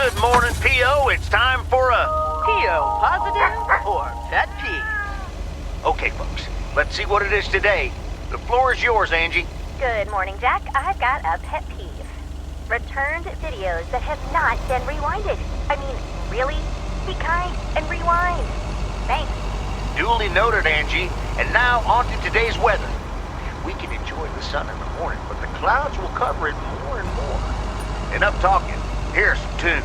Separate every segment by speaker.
Speaker 1: Good morning, P.O. It's time for a...
Speaker 2: P.O. positive or pet peeve?
Speaker 1: Okay, folks, let's see what it is today. The floor is yours, Angie.
Speaker 3: Good morning, Jack. I've got a pet peeve. Returned videos that have not been rewinded. I mean, really? Be kind and rewind. Thanks.
Speaker 1: Duly noted, Angie. And now on to today's weather. We can enjoy the sun in the morning, but the clouds will cover it more and more. Enough talking. Here are some tunes.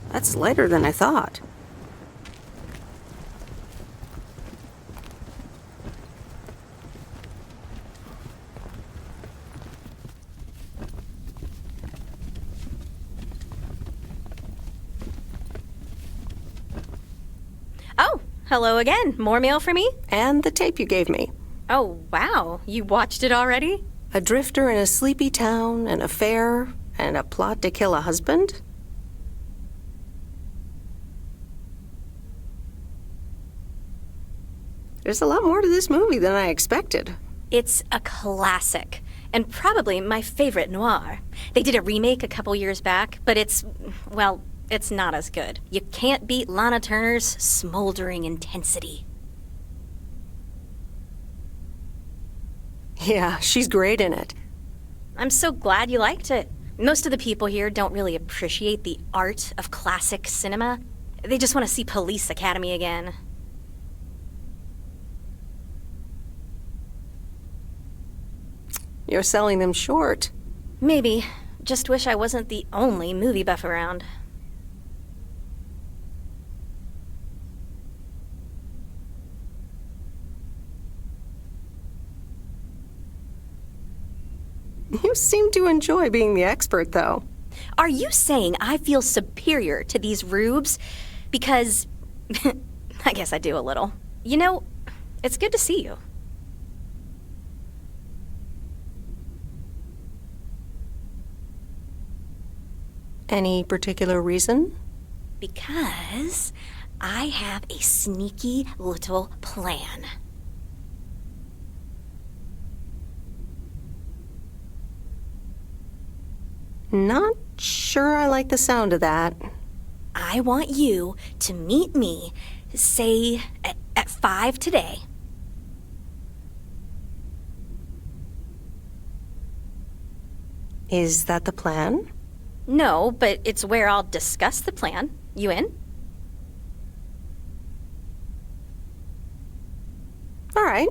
Speaker 4: That's lighter than I thought.
Speaker 5: Oh, hello again. More mail for me?
Speaker 4: And the tape you gave me.
Speaker 5: Oh, wow. You watched it already?
Speaker 4: A drifter in a sleepy town, an affair, and a plot to kill a husband? There's a lot more to this movie than I expected.
Speaker 5: It's a classic, and probably my favorite noir. They did a remake a couple years back, but it's not as good. You can't beat Lana Turner's smoldering intensity.
Speaker 4: Yeah, she's great in it.
Speaker 5: I'm so glad you liked it. Most of the people here don't really appreciate the art of classic cinema. They just want to see Police Academy again.
Speaker 4: You're selling them short.
Speaker 5: Maybe. Just wish I wasn't the only movie buff around.
Speaker 4: You seem to enjoy being the expert, though.
Speaker 5: Are you saying I feel superior to these rubes? Because I guess I do a little. You know, it's good to see you.
Speaker 4: Any particular reason?
Speaker 5: Because I have a sneaky little plan.
Speaker 4: Not sure I like the sound of that.
Speaker 5: I want you to meet me, say, at 5 today.
Speaker 4: Is that the plan?
Speaker 5: No, but it's where I'll discuss the plan. You in?
Speaker 4: All right,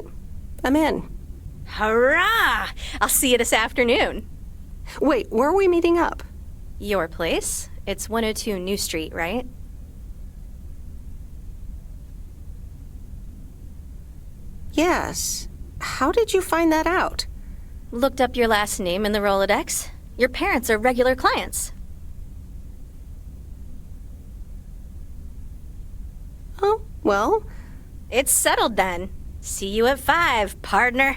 Speaker 4: I'm in.
Speaker 5: Hurrah! I'll see you this afternoon.
Speaker 4: Wait, where are we meeting up?
Speaker 5: Your place? It's 102 New Street, right?
Speaker 4: Yes. How did you find that out?
Speaker 5: Looked up your last name in the Rolodex. Your parents are regular clients.
Speaker 4: Oh, well,
Speaker 5: It's settled then. See you at 5, partner.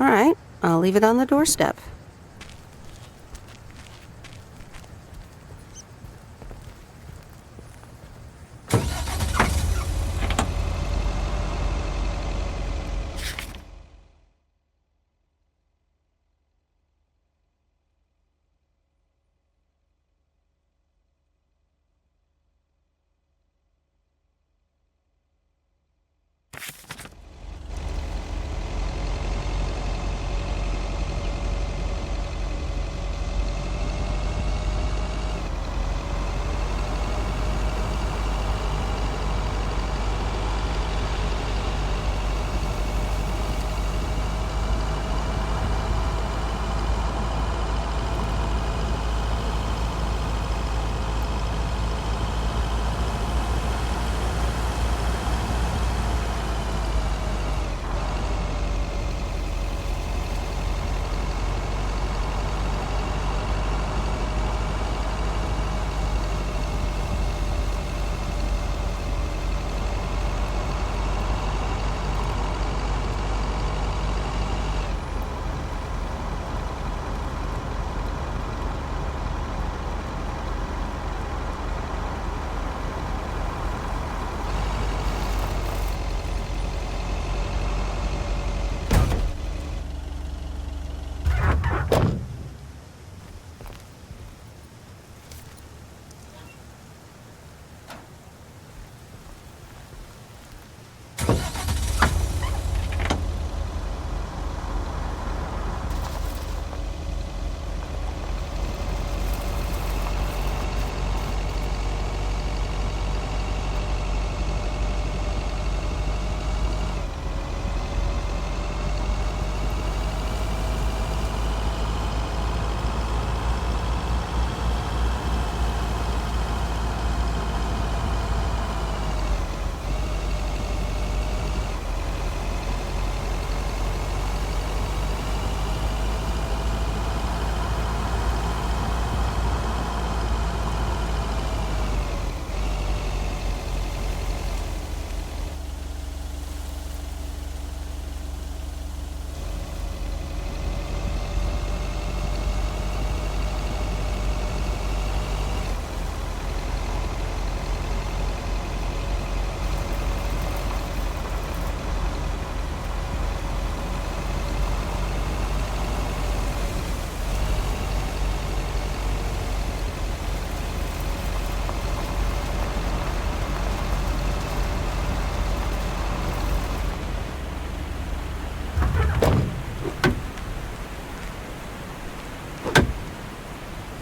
Speaker 4: All right, I'll leave it on the doorstep.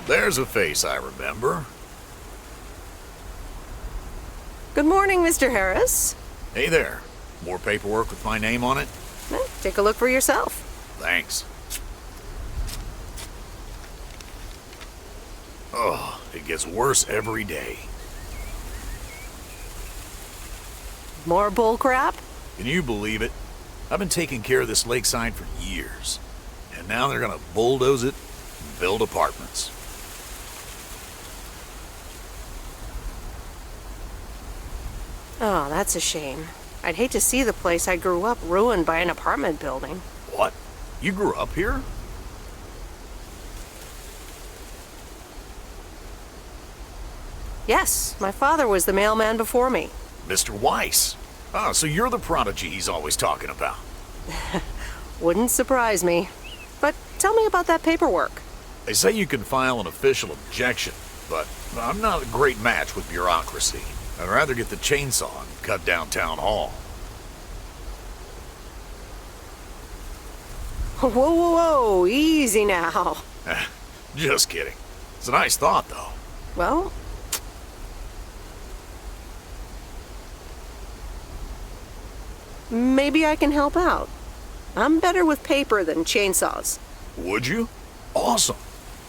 Speaker 6: There's a face I remember.
Speaker 4: Good morning, Mr. Harris.
Speaker 6: Hey there. More paperwork with my name on it?
Speaker 4: Take a look for yourself.
Speaker 6: Thanks. Oh, it gets worse every day.
Speaker 4: More bull crap?
Speaker 6: Can you believe it? I've been taking care of this lakeside for years. And now they're gonna bulldoze it and build apartments.
Speaker 4: Oh, that's a shame. I'd hate to see the place I grew up ruined by an apartment building.
Speaker 6: What? You grew up here?
Speaker 4: Yes, my father was the mailman before me.
Speaker 6: Mr. Weiss. Ah, so you're the prodigy he's always talking about.
Speaker 4: Wouldn't surprise me. But tell me about that paperwork.
Speaker 6: They say you can file an official objection, but I'm not a great match with bureaucracy. I'd rather get the chainsaw and cut down town hall.
Speaker 4: Whoa, whoa, whoa, easy now.
Speaker 6: Just kidding. It's a nice thought, though.
Speaker 4: Well, maybe I can help out. I'm better with paper than chainsaws.
Speaker 6: Would you? Awesome.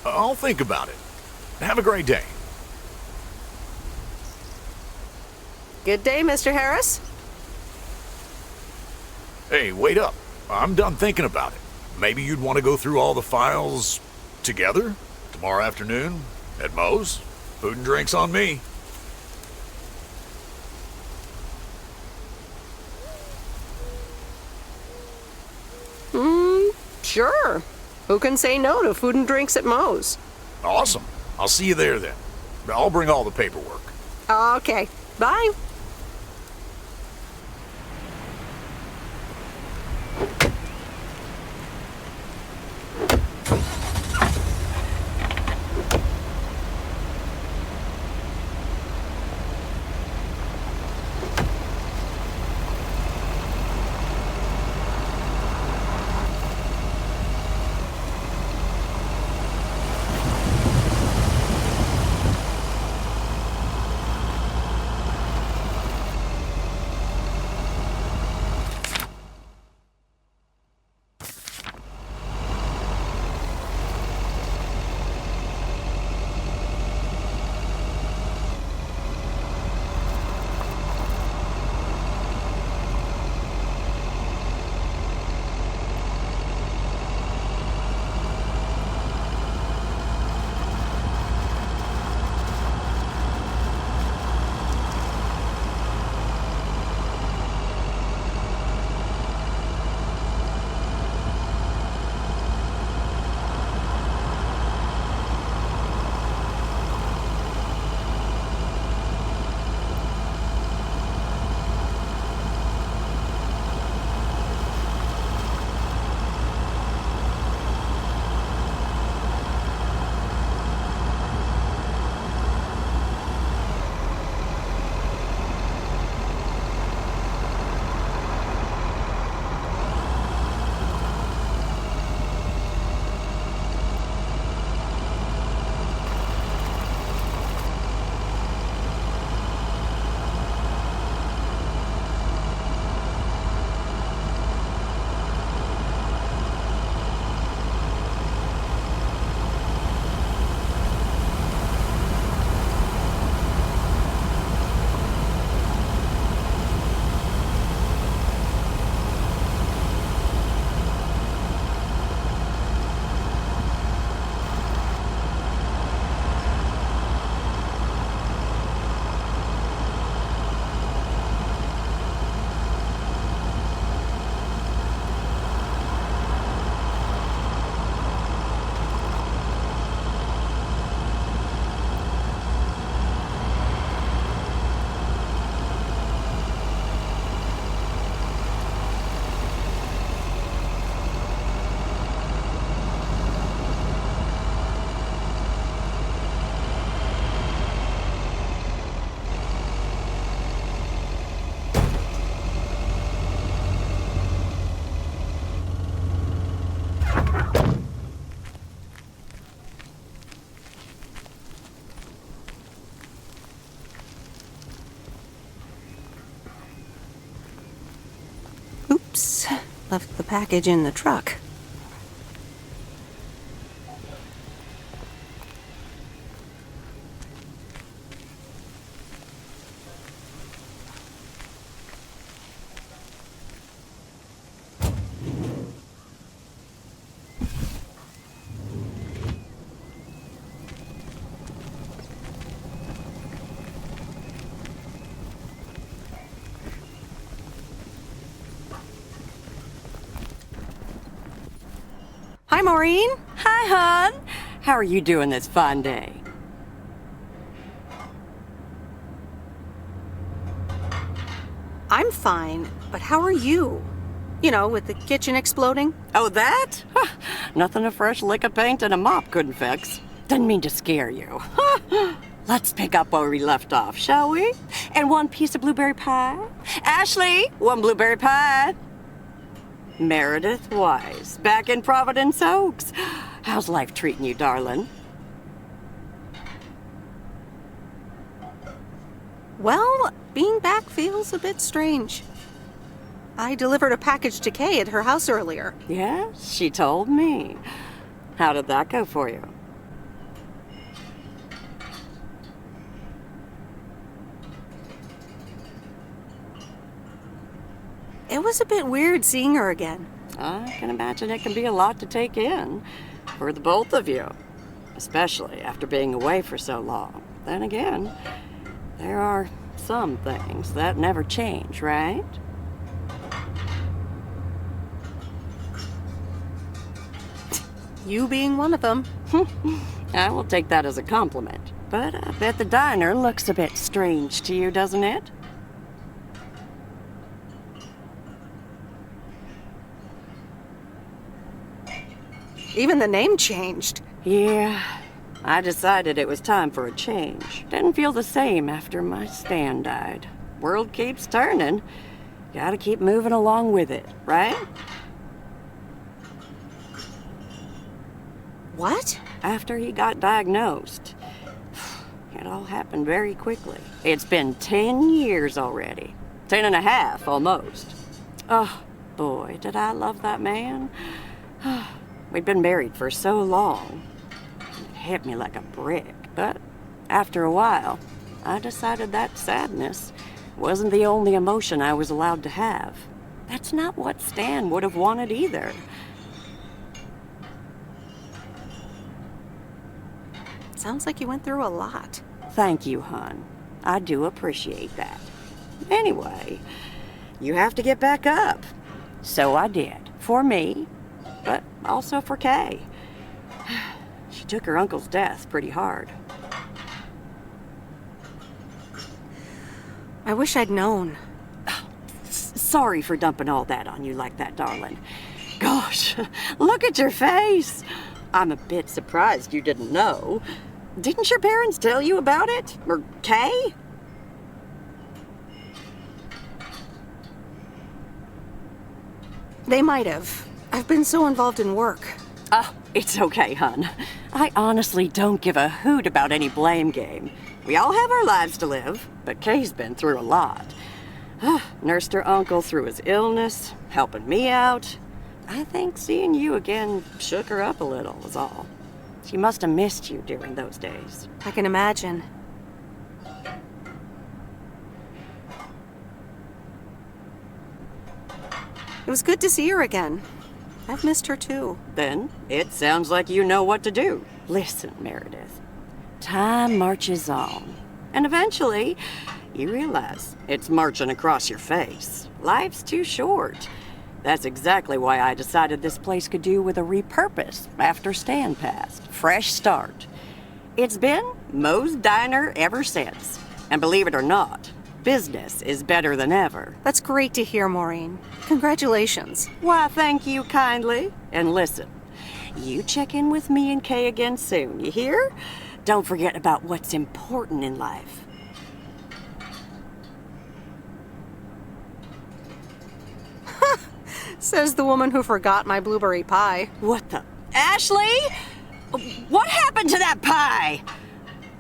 Speaker 6: I'll think about it. Have a great day.
Speaker 4: Good day, Mr. Harris.
Speaker 6: Hey, wait up. I'm done thinking about it. Maybe you'd want to go through all the files together? Tomorrow afternoon? At Moe's? Food and drinks on me.
Speaker 4: Sure. Who can say no to food and drinks at Moe's?
Speaker 6: Awesome. I'll see you there then. I'll bring all the paperwork.
Speaker 4: Okay. Bye. Left the package in the truck. Hi, Maureen.
Speaker 7: Hi, hon. How are you doing this fine day?
Speaker 4: I'm fine, but how are you? You know, with the kitchen exploding?
Speaker 7: Oh, that? Huh, nothing a fresh lick of paint and a mop couldn't fix. Didn't mean to scare you. Let's pick up where we left off, shall we? And one piece of blueberry pie. Ashley, one blueberry pie. Meredith Weiss, back in Providence Oaks. How's life treating you, darling?
Speaker 4: Well, being back feels a bit strange. I delivered a package to Kay at her house earlier.
Speaker 7: Yes, she told me. How did that go for you?
Speaker 4: It was a bit weird seeing her again.
Speaker 7: I can imagine it can be a lot to take in for the both of you, especially after being away for so long. Then again, there are some things that never change, right?
Speaker 4: You being one of them.
Speaker 7: I will take that as a compliment. But I bet the diner looks a bit strange to you, doesn't it?
Speaker 4: Even the name changed.
Speaker 7: Yeah, I decided it was time for a change. Didn't feel the same after my Stan died. World keeps turning. Gotta keep moving along with it, right?
Speaker 4: What?
Speaker 7: After he got diagnosed, it all happened very quickly. It's been 10 years already. 10 and a half, almost. Oh, boy, did I love that man. We'd been married for so long. It hit me like a brick. But after a while, I decided that sadness wasn't the only emotion I was allowed to have. That's not what Stan would have wanted either.
Speaker 4: Sounds like you went through a lot.
Speaker 7: Thank you, hon. I do appreciate that. Anyway, you have to get back up. So I did. For me, but also for Kay. She took her uncle's death pretty hard.
Speaker 4: I wish I'd known.
Speaker 7: Sorry for dumping all that on you like that, darling. Gosh, look at your face. I'm a bit surprised you didn't know. Didn't your parents tell you about it? Or Kay?
Speaker 4: They might have. I've been so involved in work.
Speaker 7: Oh, it's okay, hon. I honestly don't give a hoot about any blame game. We all have our lives to live, but Kay's been through a lot. Nursed her uncle through his illness, helping me out. I think seeing you again shook her up a little, was all. She must have missed you during those days.
Speaker 4: I can imagine. It was good to see her again. I've missed her too.
Speaker 7: Then, it sounds like you know what to do. Listen, Meredith. Time marches on. And eventually, you realize it's marching across your face. Life's too short. That's exactly why I decided this place could do with a repurpose after Stan passed. Fresh start. It's been Moe's Diner ever since. And believe it or not, business is better than ever.
Speaker 4: That's great to hear, Maureen. Congratulations.
Speaker 7: Why, thank you kindly. And listen, you check in with me and Kay again soon, you hear? Don't forget about what's important in life.
Speaker 4: Says the woman who forgot my blueberry pie.
Speaker 7: What the? Ashley? What happened to that pie?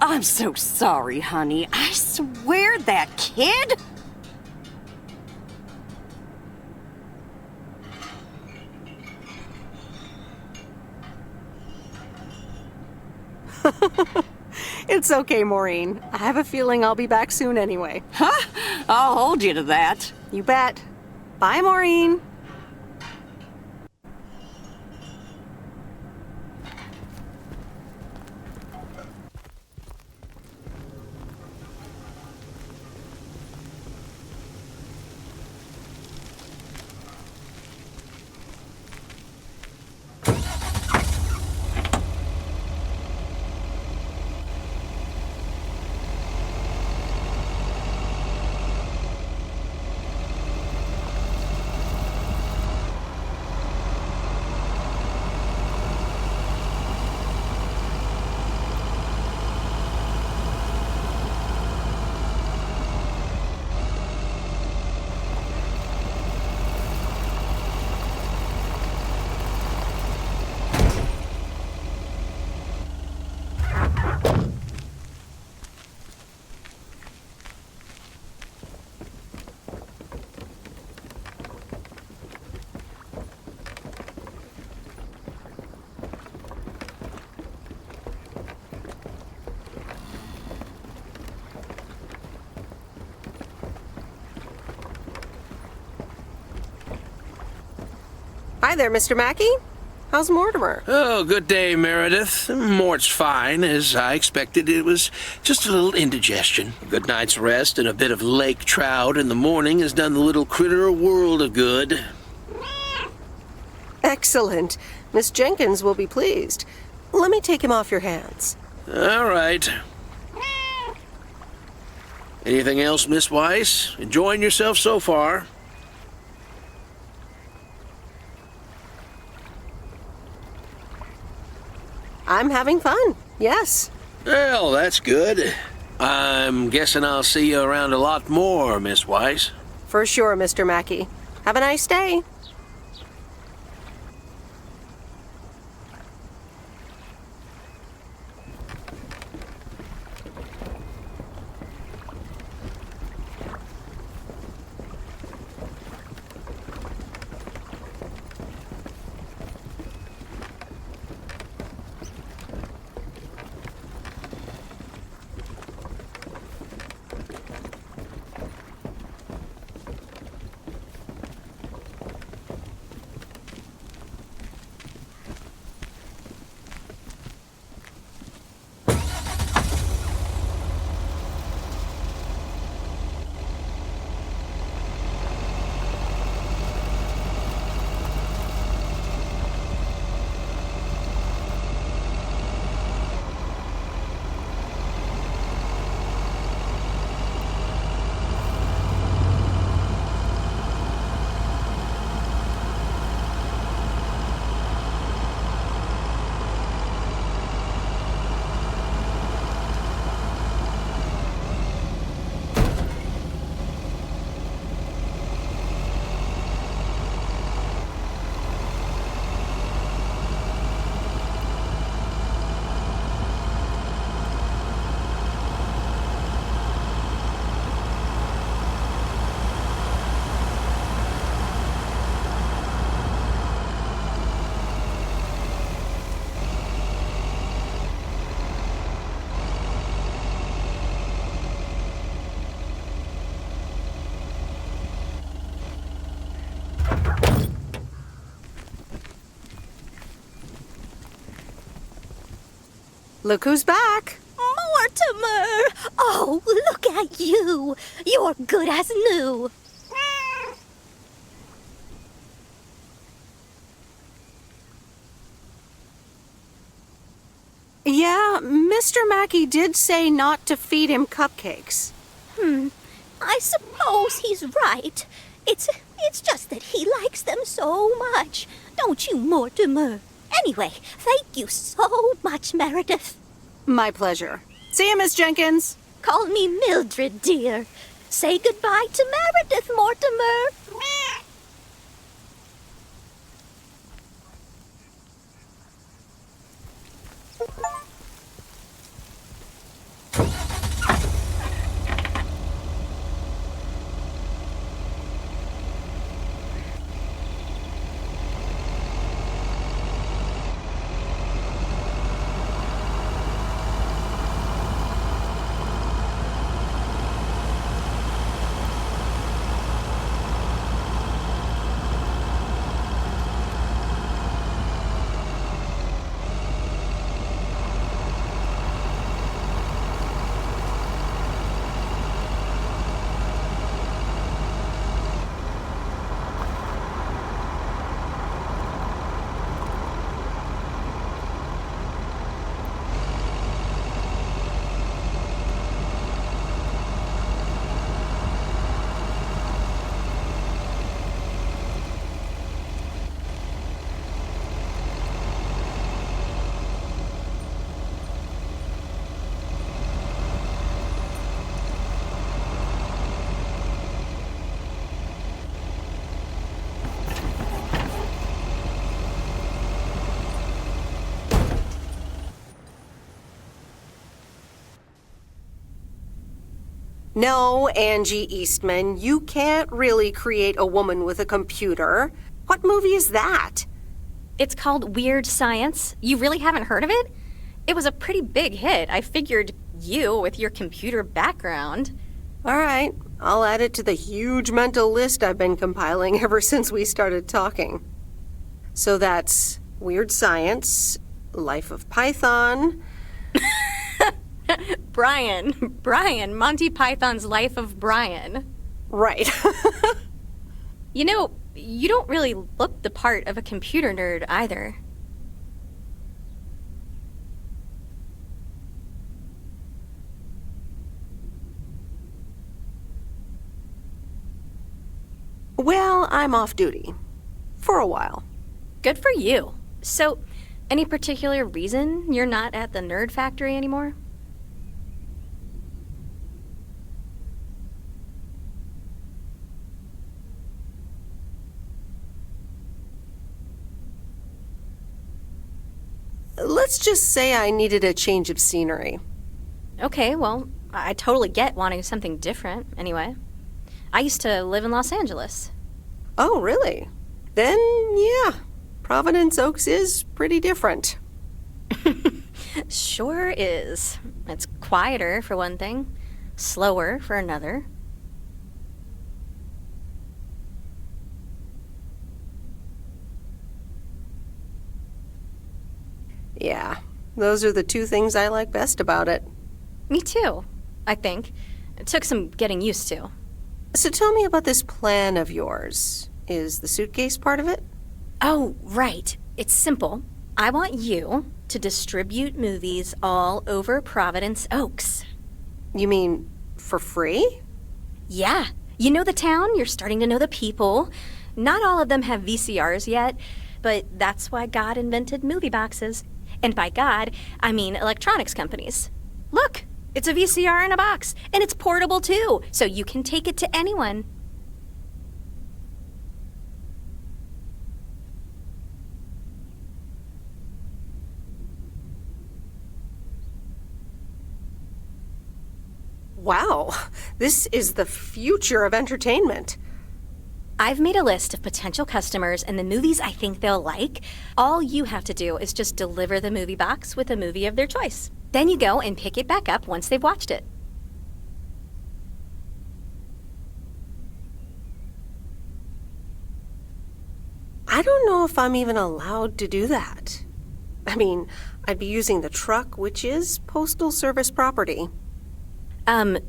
Speaker 7: I'm so sorry, honey. I swear that kid...
Speaker 4: It's okay, Maureen. I have a feeling I'll be back soon anyway.
Speaker 7: I'll hold you to that.
Speaker 4: You bet. Bye, Maureen. Hi there, Mr. Mackey. How's Mortimer?
Speaker 8: Oh, good day, Meredith. Mort's fine. As I expected, it was just a little indigestion. A good night's rest and a bit of lake trout in the morning has done the little critter a world of good.
Speaker 4: Excellent. Miss Jenkins will be pleased. Let me take him off your hands.
Speaker 8: All right. Anything else, Miss Weiss? Enjoying yourself so far?
Speaker 4: I'm having fun, yes.
Speaker 8: Well, that's good. I'm guessing I'll see you around a lot more, Miss Weiss.
Speaker 4: For sure, Mr. Mackey. Have a nice day. Look who's back.
Speaker 5: Mortimer! Oh, look at you. You're good as new.
Speaker 4: Yeah, Mr. Mackey did say not to feed him cupcakes.
Speaker 5: I suppose he's right. It's just that he likes them so much. Don't you, Mortimer? Anyway, thank you so much, Meredith.
Speaker 4: My pleasure. See you, Miss Jenkins.
Speaker 5: Call me Mildred, dear. Say goodbye to Meredith, Mortimer.
Speaker 4: No, Angie Eastman, you can't really create a woman with a computer. What movie is that?
Speaker 5: It's called Weird Science. You really haven't heard of it? It was a pretty big hit. I figured you, with your computer background.
Speaker 4: All right, I'll add it to the huge mental list I've been compiling ever since we started talking. So that's Weird Science, Life of Python.
Speaker 5: Brian, Monty Python's Life of Brian.
Speaker 4: Right.
Speaker 5: You know, you don't really look the part of a computer nerd either.
Speaker 4: Well, I'm off duty. For a while.
Speaker 5: Good for you. So, any particular reason you're not at the nerd factory anymore?
Speaker 4: Let's just say I needed a change of scenery.
Speaker 5: Okay, well, I totally get wanting something different, anyway. I used to live in Los Angeles.
Speaker 4: Oh, really? Then, yeah, Providence Oaks is pretty different.
Speaker 5: Sure is. It's quieter, for one thing. Slower, for another.
Speaker 4: Yeah, those are the two things I like best about it.
Speaker 5: Me too, I think. It took some getting used to.
Speaker 4: So tell me about this plan of yours. Is the suitcase part of it?
Speaker 5: Oh, right. It's simple. I want you to distribute movies all over Providence Oaks.
Speaker 4: You mean for free?
Speaker 5: Yeah. You know the town, you're starting to know the people. Not all of them have VCRs yet, but that's why God invented movie boxes. And by God, I mean electronics companies. Look, it's a VCR in a box, and it's portable too, so you can take it to anyone.
Speaker 4: Wow, this is the future of entertainment.
Speaker 5: I've made a list of potential customers and the movies I think they'll like. All you have to do is just deliver the movie box with a movie of their choice. Then you go and pick it back up once they've watched it.
Speaker 4: I don't know if I'm even allowed to do that. I mean, I'd be using the truck, which is Postal Service property.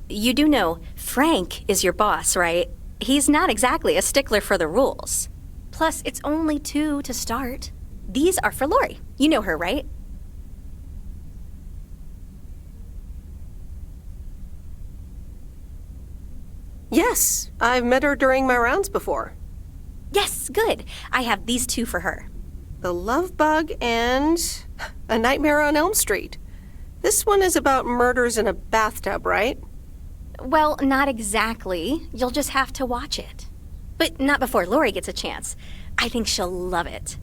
Speaker 5: You do know Frank is your boss, right? He's not exactly a stickler for the rules. Plus, it's only 2 to start. These are for Lori. You know her, right?
Speaker 4: Yes, I've met her during my rounds before.
Speaker 5: Yes, good. I have these 2 for her.
Speaker 4: The Love Bug and A Nightmare on Elm Street. This one is about murders in a bathtub, right?
Speaker 5: Well, not exactly. You'll just have to watch it. But not before Lori gets a chance. I think she'll love it.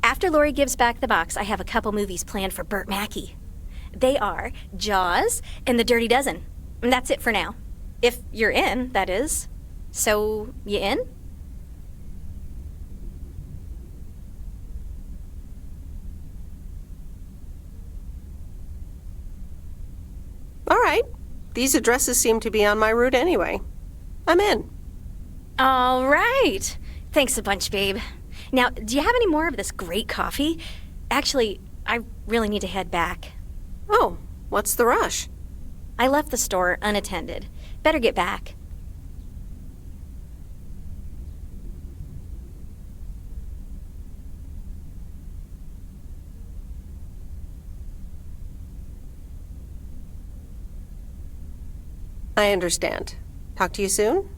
Speaker 5: After Lori gives back the box, I have a couple movies planned for 𝒮𝒾𝒶. They are Jaws and The Dirty Dozen. And that's it for now. If you're in, that is. So, you in?
Speaker 4: All right. These addresses seem to be on my route anyway. I'm in.
Speaker 5: All right. Thanks a bunch, babe. Now, do you have any more of this great coffee? Actually, I really need to head back.
Speaker 4: Oh, what's the rush?
Speaker 5: I left the store unattended. Better get back.
Speaker 4: I understand. Talk to you soon?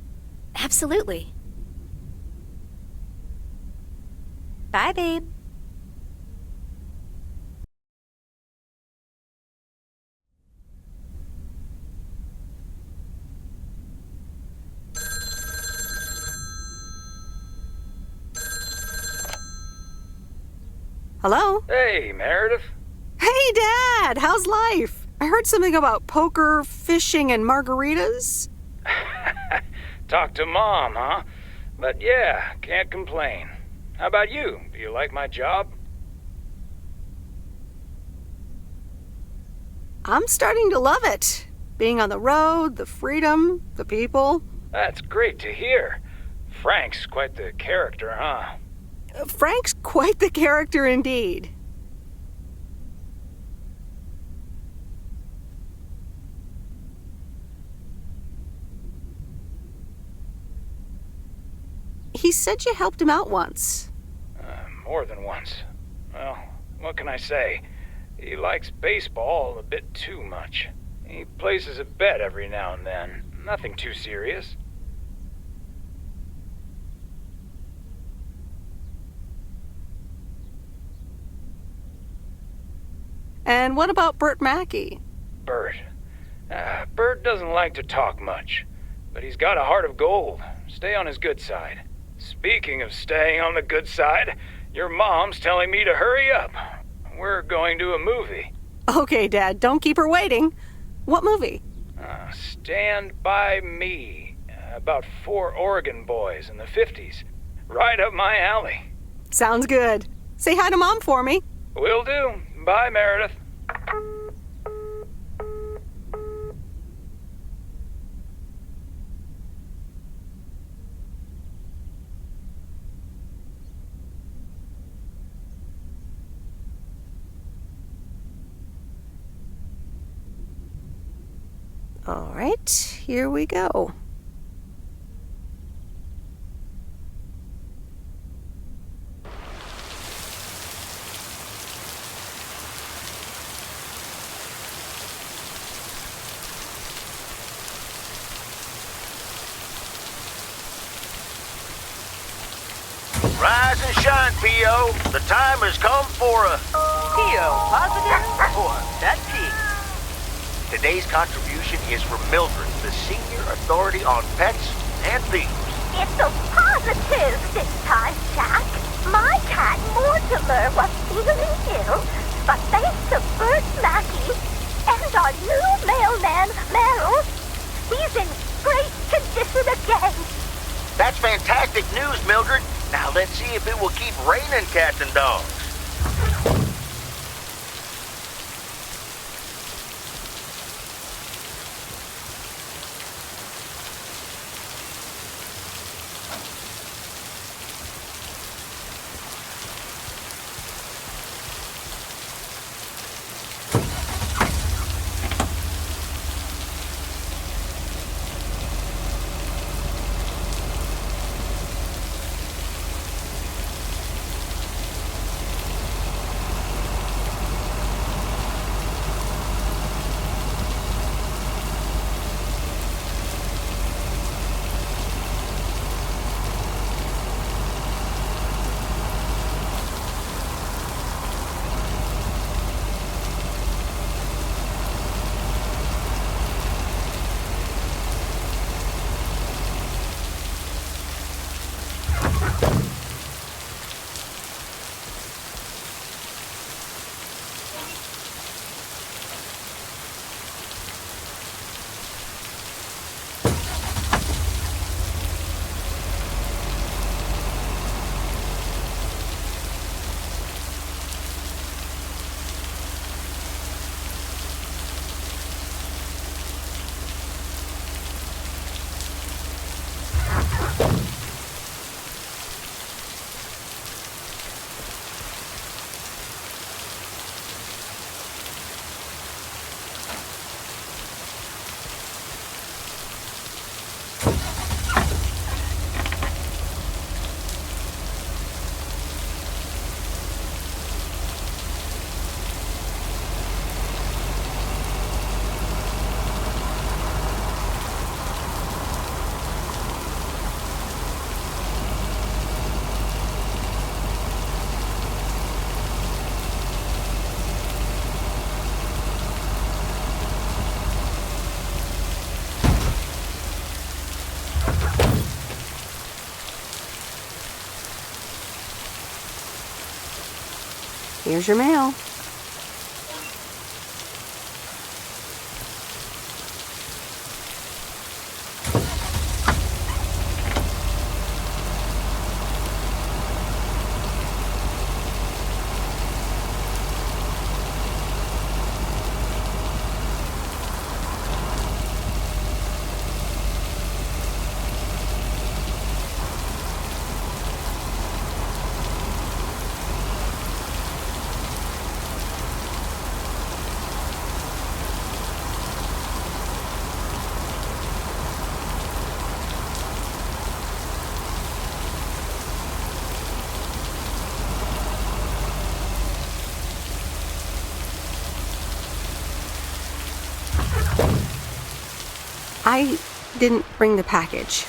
Speaker 5: Absolutely. Bye, babe.
Speaker 4: Hello?
Speaker 9: Hey, Meredith.
Speaker 4: Hey, Dad! How's life? I heard something about poker, fishing, and margaritas.
Speaker 9: Talk to Mom, huh? But yeah, can't complain. How about you? Do you like my job?
Speaker 4: I'm starting to love it. Being on the road, the freedom, the people.
Speaker 9: That's great to hear. Frank's quite the character, huh?
Speaker 4: Frank's quite the character indeed. He said you helped him out once.
Speaker 9: More than once. Well, what can I say? He likes baseball a bit too much. He places a bet every now and then. Nothing too serious.
Speaker 4: And what about 𝒮𝒾𝒶?
Speaker 9: Bert. Bert doesn't like to talk much, but he's got a heart of gold. Stay on his good side. Speaking of staying on the good side, your mom's telling me to hurry up. We're going to a movie.
Speaker 4: Okay, Dad, don't keep her waiting. What movie?
Speaker 9: Stand By Me. About 4 Oregon boys in the 50s. Right up my alley.
Speaker 4: Sounds good. Say hi to Mom for me.
Speaker 9: Will do. Bye, Meredith.
Speaker 4: All right, here we go.
Speaker 1: Rise and shine, P.O. The time has come for a...
Speaker 2: 𝒮𝑜𝒸𝒾𝒶 or pet peeve.
Speaker 1: Today's contribution is from Mildred, the senior authority on pets and thieves.
Speaker 3: It's a positive this time, Jack. My cat Mortimer was feeling ill, but thanks to 𝒮𝒾𝒶 and our new mailman, Merrill, he's in great condition again.
Speaker 1: That's fantastic news, Mildred. Now let's see if it will keep raining cats and dogs.
Speaker 4: Here's your mail. I didn't bring the package.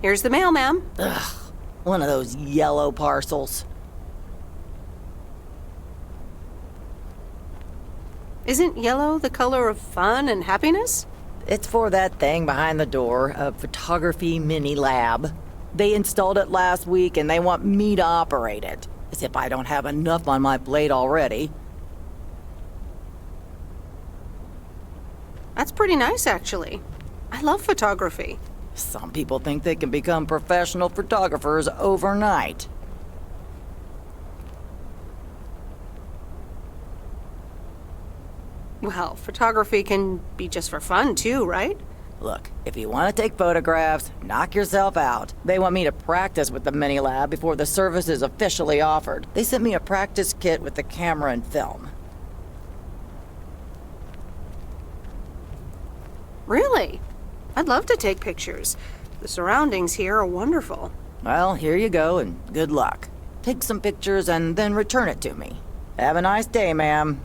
Speaker 4: Here's the mail, ma'am.
Speaker 10: Ugh, one of those yellow parcels.
Speaker 4: Isn't yellow the color of fun and happiness?
Speaker 10: It's for that thing behind the door, a photography mini lab. They installed it last week and they want me to operate it. As if I don't have enough on my plate already.
Speaker 4: That's pretty nice, actually. I love photography.
Speaker 10: Some people think they can become professional photographers overnight.
Speaker 4: Well, photography can be just for fun, too, right?
Speaker 10: Look, if you want to take photographs, knock yourself out. They want me to practice with the mini lab before the service is officially offered. They sent me a practice kit with the camera and film.
Speaker 4: Really? I'd love to take pictures. The surroundings here are wonderful.
Speaker 10: Well, here you go, and good luck. Take some pictures and then return it to me. Have a nice day, ma'am.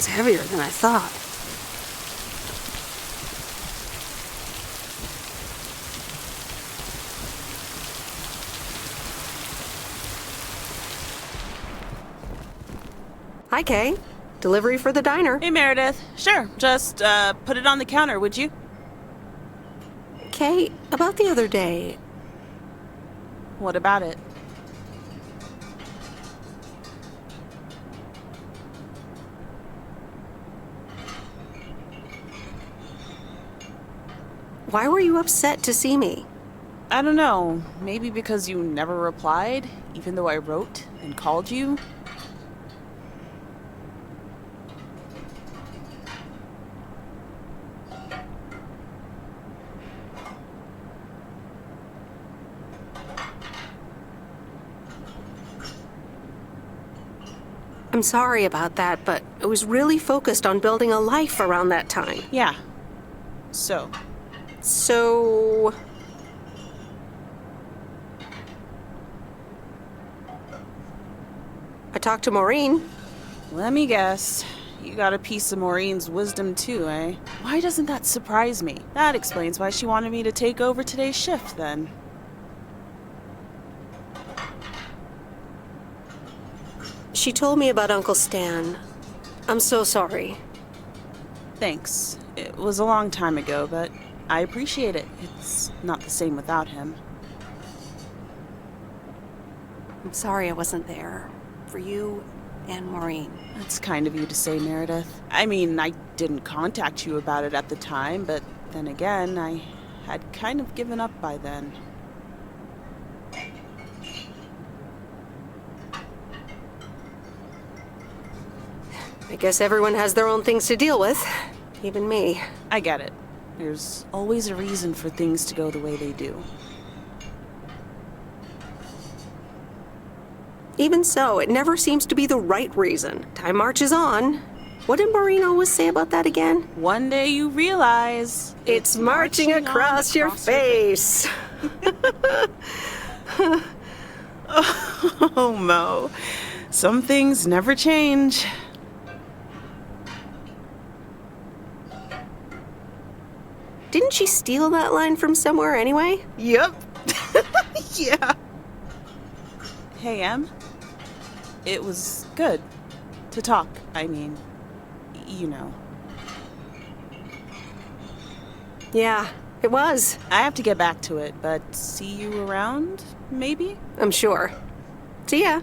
Speaker 4: It's heavier than I thought. Hi, Kay. Delivery for the diner.
Speaker 11: Hey, Meredith. Sure, just put it on the counter, would you?
Speaker 4: Kay, about the other day.
Speaker 11: What about it?
Speaker 4: Why were you upset to see me?
Speaker 11: I don't know. Maybe because you never replied, even though I wrote and called you?
Speaker 4: I'm sorry about that, but I was really focused on building a life around that time.
Speaker 11: Yeah. So?
Speaker 4: I talked to Maureen.
Speaker 11: Let me guess. You got a piece of Maureen's wisdom too, eh? Why doesn't that surprise me? That explains why she wanted me to take over today's shift, then.
Speaker 4: She told me about Uncle Stan. I'm so sorry.
Speaker 11: Thanks. It was a long time ago, but I appreciate it. It's not the same without him.
Speaker 4: I'm sorry I wasn't there for you and Maureen.
Speaker 11: That's kind of you to say, Meredith. I mean, I didn't contact you about it at the time, but then again, I had kind of given up by then.
Speaker 4: I guess everyone has their own things to deal with, even me.
Speaker 11: I get it. There's always a reason for things to go the way they do.
Speaker 4: Even so, it never seems to be the right reason. Time marches on. What did Maureen always say about that again?
Speaker 11: One day you realize
Speaker 4: it's marching across your face.
Speaker 11: Oh, Mo. Some things never change.
Speaker 4: Didn't she steal that line from somewhere anyway?
Speaker 11: Yep. Yeah. Hey, Em. It was good to talk. I mean, you know.
Speaker 4: Yeah, it was.
Speaker 11: I have to get back to it, but see you around, maybe?
Speaker 4: I'm sure. See ya.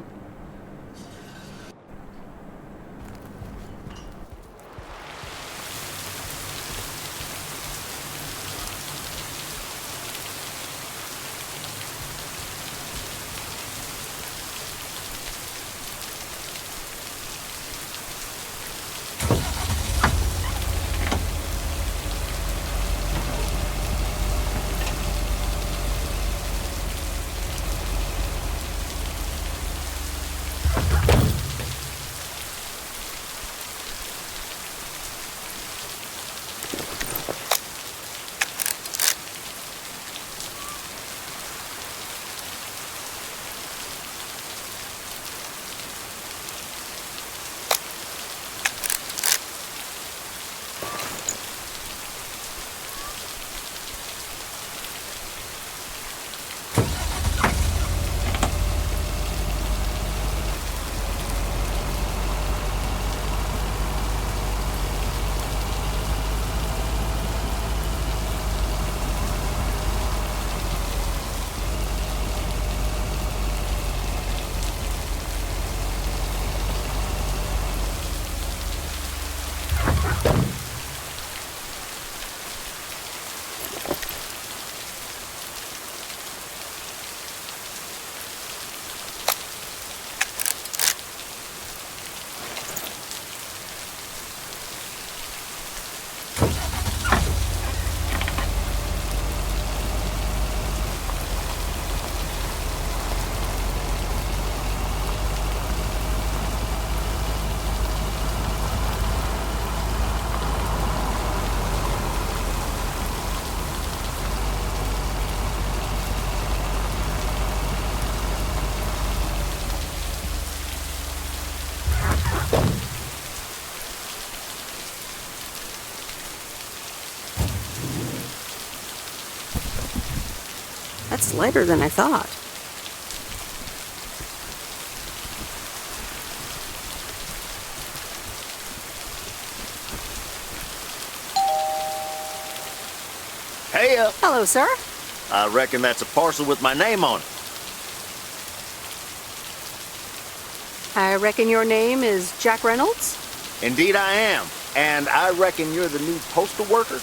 Speaker 4: That's lighter than I thought.
Speaker 1: Hey,
Speaker 4: Hello, sir.
Speaker 1: I reckon that's a parcel with my name on it.
Speaker 4: I reckon your name is Jack Reynolds?
Speaker 1: Indeed I am. And I reckon you're the new postal worker?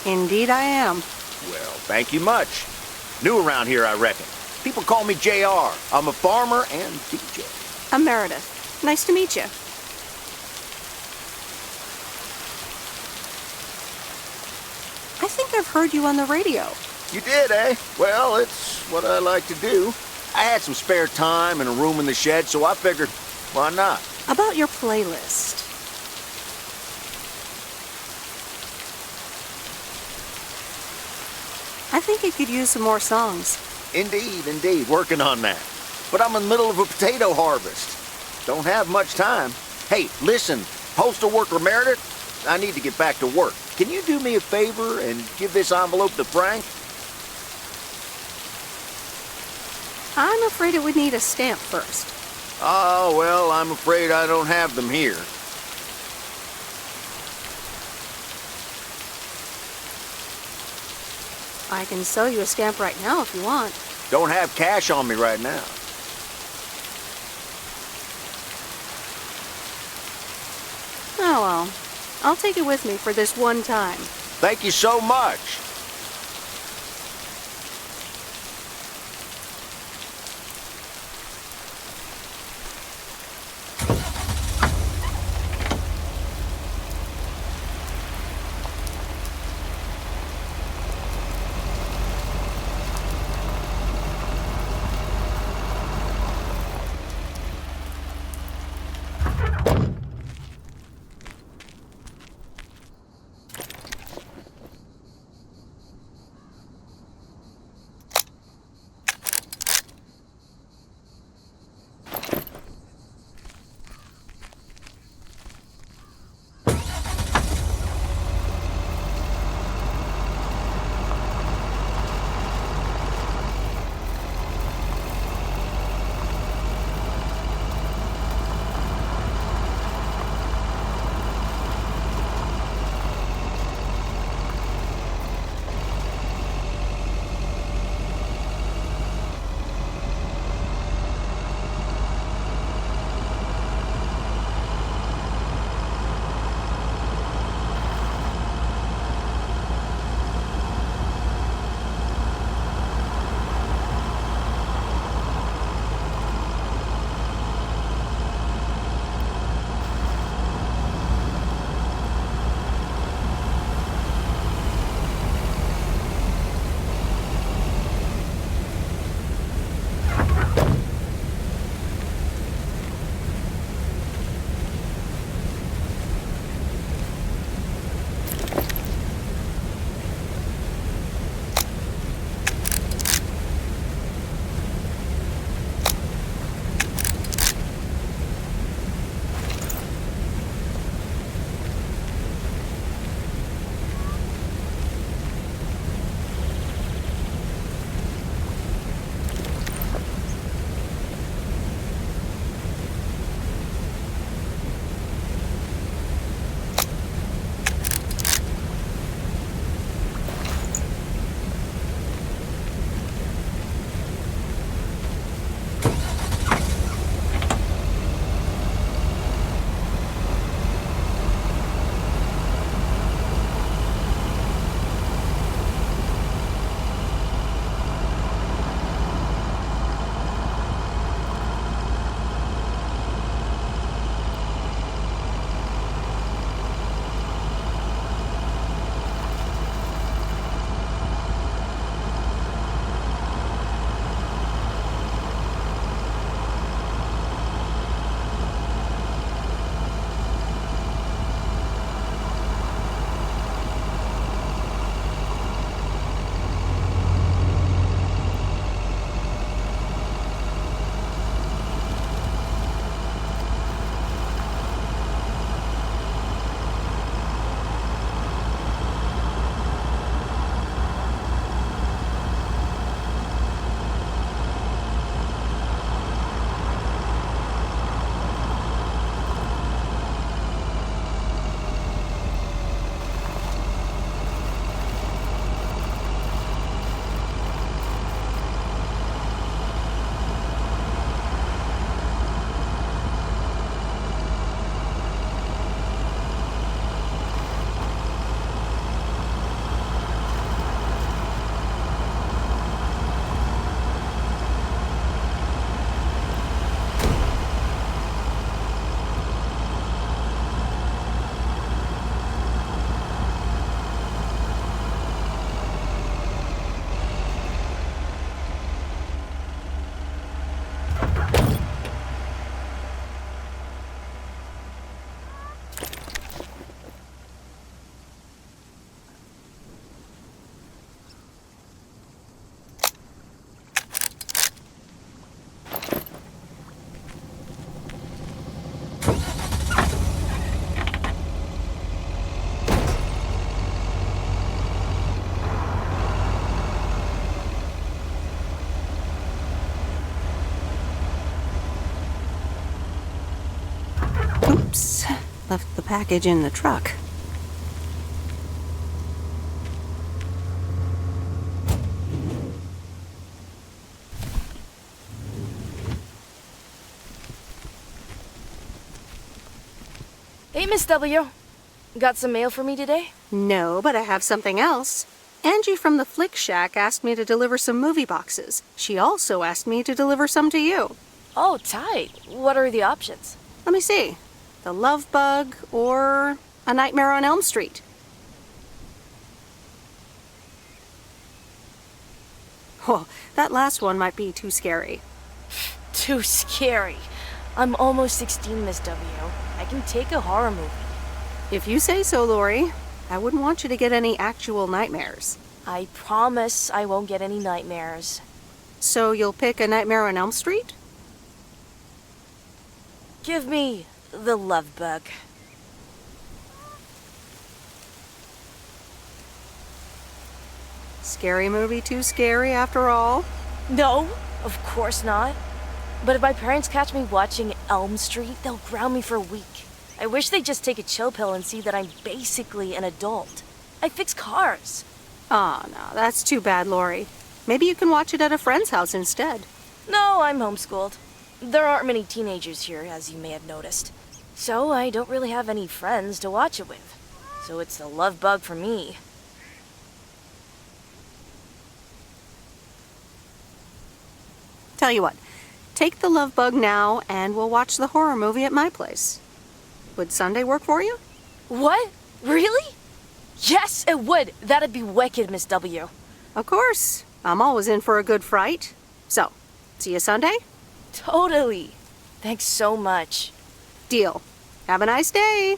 Speaker 4: Indeed I am.
Speaker 1: Well, thank you much. New around here, I reckon. People call me JR. I'm a farmer and DJ.
Speaker 4: I'm Meredith. Nice to meet you. I think I've heard you on the radio.
Speaker 1: You did, eh? Well, it's what I like to do. I had some spare time and a room in the shed, so I figured, why not?
Speaker 4: About your playlist. I think it could use some more songs.
Speaker 1: Indeed, working on that. But I'm in the middle of a potato harvest. Don't have much time. Hey, listen, postal worker Meredith, I need to get back to work. Can you do me a favor and give this envelope to Frank?
Speaker 4: I'm afraid it would need a stamp first.
Speaker 1: Oh, well, I'm afraid I don't have them here.
Speaker 4: I can sell you a stamp right now if you want.
Speaker 1: Don't have cash on me right now.
Speaker 4: Oh well, I'll take it with me for this one time.
Speaker 1: Thank you so much.
Speaker 4: Left the package in the truck.
Speaker 12: Hey, Miss W. Got some mail for me today?
Speaker 4: No, but I have something else. Angie from the Flick Shack asked me to deliver some movie boxes. She also asked me to deliver some to you.
Speaker 12: Oh, tight. What are the options?
Speaker 4: Let me see. The Love Bug or A Nightmare on Elm Street. Oh, that last one might be too scary.
Speaker 12: Too scary. I'm almost 16, Miss W. I can take a horror movie.
Speaker 4: If you say so, Lori. I wouldn't want you to get any actual nightmares.
Speaker 12: I promise I won't get any nightmares.
Speaker 4: So you'll pick A Nightmare on Elm Street?
Speaker 12: Give me the Love Bug.
Speaker 4: Scary movie too scary after all?
Speaker 12: No, of course not. But if my parents catch me watching Elm Street, they'll ground me for a week. I wish they'd just take a chill pill and see that I'm basically an adult. I fix cars.
Speaker 4: Oh, no, that's too bad, Lori. Maybe you can watch it at a friend's house instead.
Speaker 12: No, I'm homeschooled. There aren't many teenagers here, as you may have noticed. So I don't really have any friends to watch it with. So it's the Love Bug for me.
Speaker 4: Tell you what, take the Love Bug now and we'll watch the horror movie at my place. Would Sunday work for you?
Speaker 12: What? Really? Yes, it would. That'd be wicked, Miss W.
Speaker 4: Of course. I'm always in for a good fright. So, see you Sunday?
Speaker 12: Totally. Thanks so much.
Speaker 4: Deal. Have a nice day.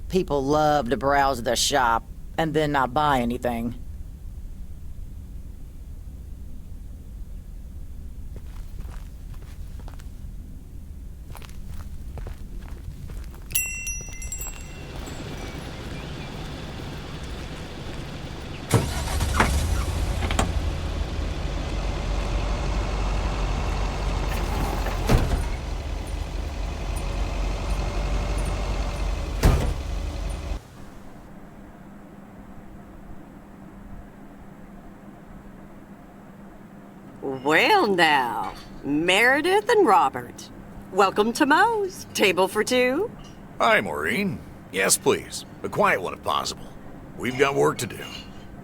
Speaker 10: People love to browse the shop and then not buy anything.
Speaker 7: Well now, Meredith and Robert. Welcome to Moe's. Table for two?
Speaker 6: Hi, Maureen. Yes, please. A quiet one if possible. We've got work to do.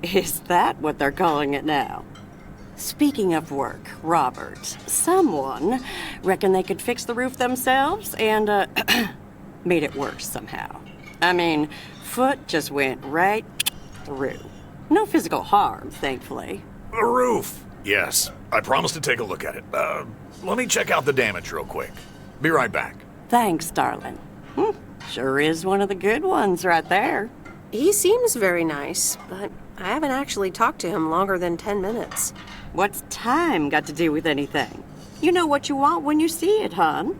Speaker 7: Is that what they're calling it now? Speaking of work, Robert, someone reckoned they could fix the roof themselves and, made it worse somehow. I mean, foot just went right through. No physical harm, thankfully.
Speaker 6: The roof! Yes, I promised to take a look at it. Let me check out the damage real quick. Be right back.
Speaker 7: Thanks, darling. Sure is one of the good ones right there.
Speaker 4: He seems very nice, but I haven't actually talked to him longer than 10 minutes.
Speaker 7: What's time got to do with anything? You know what you want when you see it, hon.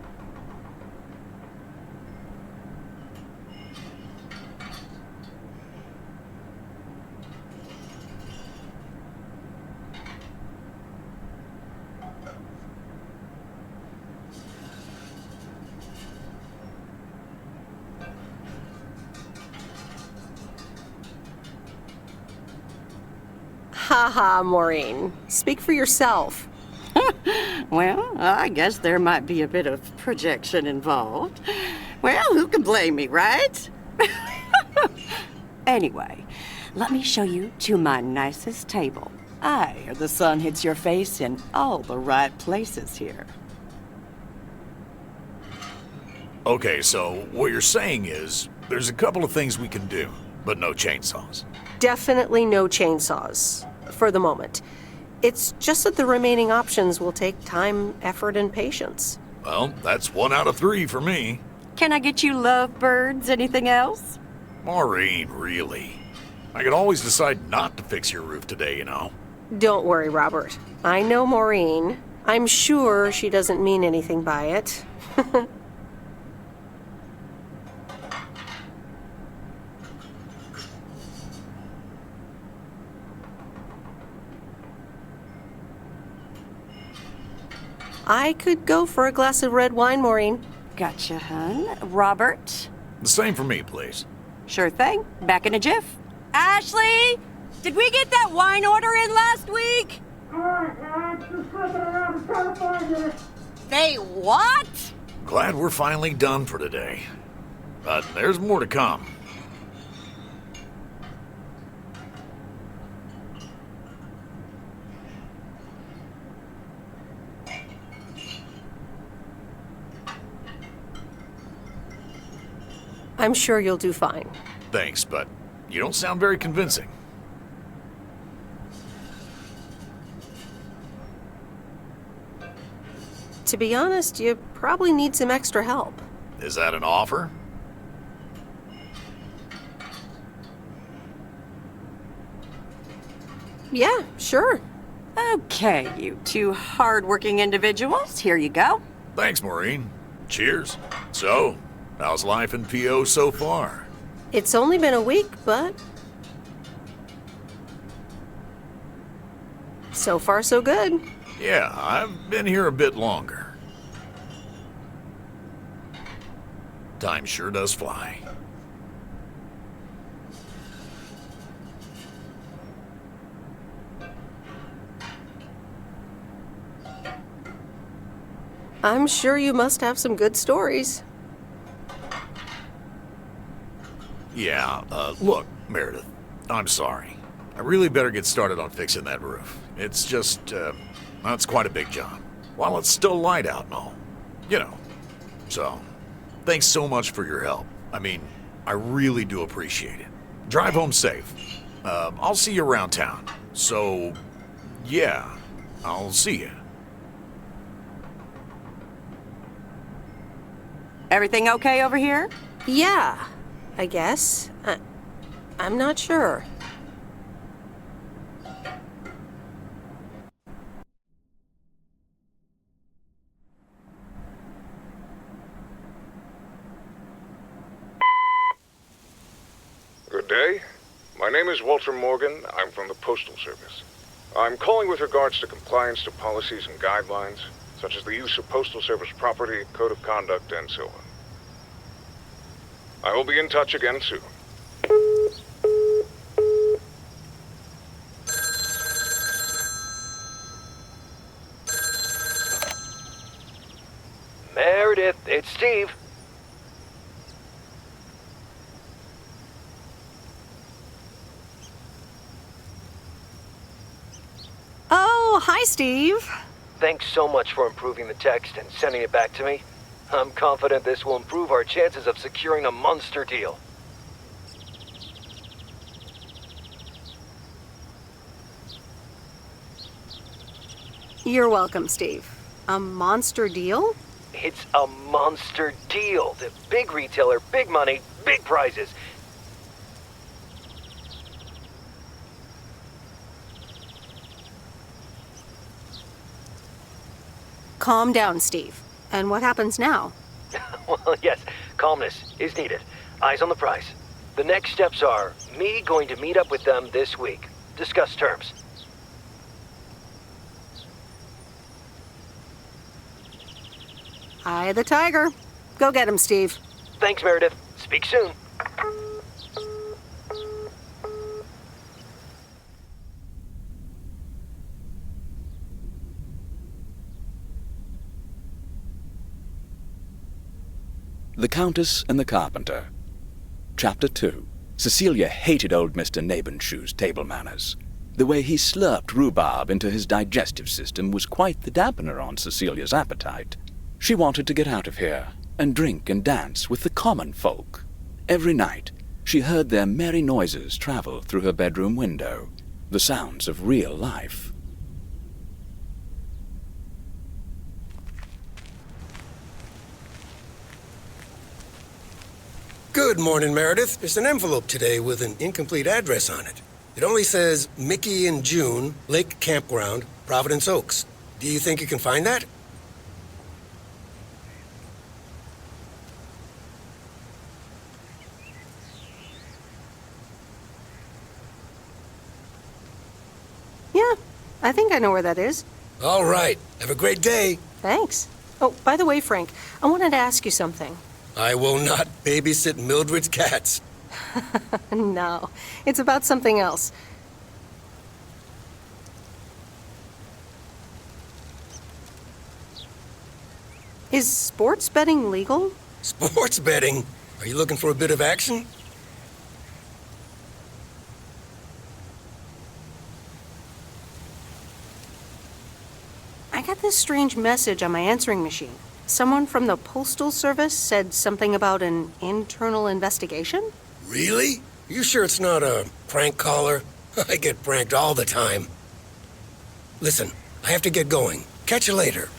Speaker 4: Ha ha, Maureen. Speak for yourself.
Speaker 7: Well, I guess there might be a bit of projection involved. Well, who can blame me, right? Anyway, let me show you to my nicest table. The sun hits your face in all the right places here.
Speaker 6: Okay, so what you're saying is there's a couple of things we can do, but no chainsaws.
Speaker 4: Definitely no chainsaws, for the moment. It's just that the remaining options will take time, effort, and patience.
Speaker 6: Well, that's 1 out of 3 for me.
Speaker 7: Can I get you lovebirds? Anything else?
Speaker 6: Maureen, really? I could always decide not to fix your roof today, you know.
Speaker 4: Don't worry, Robert. I know Maureen. I'm sure she doesn't mean anything by it. I could go for a glass of red wine, Maureen.
Speaker 7: Gotcha, hun. Robert?
Speaker 6: The same for me, please.
Speaker 7: Sure thing. Back in a jiff. Ashley! Did we get that wine order in last week? They what?
Speaker 6: Glad we're finally done for today. But there's more to come.
Speaker 4: I'm sure you'll do fine.
Speaker 6: Thanks, but you don't sound very convincing.
Speaker 4: To be honest, you probably need some extra help.
Speaker 6: Is that an offer?
Speaker 4: Yeah, sure.
Speaker 7: Okay, you two hard-working individuals. Here you go.
Speaker 6: Thanks, Maureen. Cheers. So, how's life in P.O. so far?
Speaker 4: It's only been a week, but so far so good.
Speaker 6: Yeah, I've been here a bit longer. Time sure does fly.
Speaker 4: I'm sure you must have some good stories.
Speaker 6: Yeah, look, Meredith, I'm sorry. I really better get started on fixing that roof. It's just, it's quite a big job. While it's still light out and all. You know. So, thanks so much for your help. I mean, I really do appreciate it. Drive home safe. I'll see you around town. So, yeah, I'll see you.
Speaker 7: Everything okay over here?
Speaker 4: Yeah, I guess. I'm not sure.
Speaker 13: Good day. My name is Walter Morgan. I'm from the Postal Service. I'm calling with regards to compliance to policies and guidelines, such as the use of Postal Service property, code of conduct, and so on. I will be in touch again soon.
Speaker 14: Meredith, it's Steve.
Speaker 4: Oh, hi, Steve.
Speaker 14: Thanks so much for improving the text and sending it back to me. I'm confident this will improve our chances of securing a monster deal.
Speaker 4: You're welcome, Steve. A monster deal?
Speaker 14: It's a monster deal. The big retailer, big money, big prizes.
Speaker 4: Calm down, Steve. And what happens now?
Speaker 14: Well, yes, calmness is needed. Eyes on the prize. The next steps are me going to meet up with them this week. Discuss terms.
Speaker 4: Eye of the tiger. Go get him, Steve.
Speaker 14: Thanks, Meredith. Speak soon.
Speaker 15: The Countess and the Carpenter. Chapter 2. Cecilia hated old Mr. Nabenshoe's table manners. The way he slurped rhubarb into his digestive system was quite the dampener on Cecilia's appetite. She wanted to get out of here and drink and dance with the common folk. Every night, she heard their merry noises travel through her bedroom window, the sounds of real life.
Speaker 16: Good morning, Meredith. There's an envelope today with an incomplete address on it. It only says Mickey and June, Lake Campground, Providence Oaks. Do you think you can find that?
Speaker 4: Yeah, I think I know where that is.
Speaker 16: All right. Have a great day.
Speaker 4: Thanks. Oh, by the way, Frank, I wanted to ask you something.
Speaker 16: I will not babysit Mildred's cats.
Speaker 4: No, it's about something else. Is sports betting legal?
Speaker 16: Sports betting? Are you looking for a bit of action?
Speaker 4: I got this strange message on my answering machine. Someone from the Postal Service said something about an internal investigation?
Speaker 16: Really? You sure it's not a prank caller? I get pranked all the time. Listen, I have to get going. Catch you later.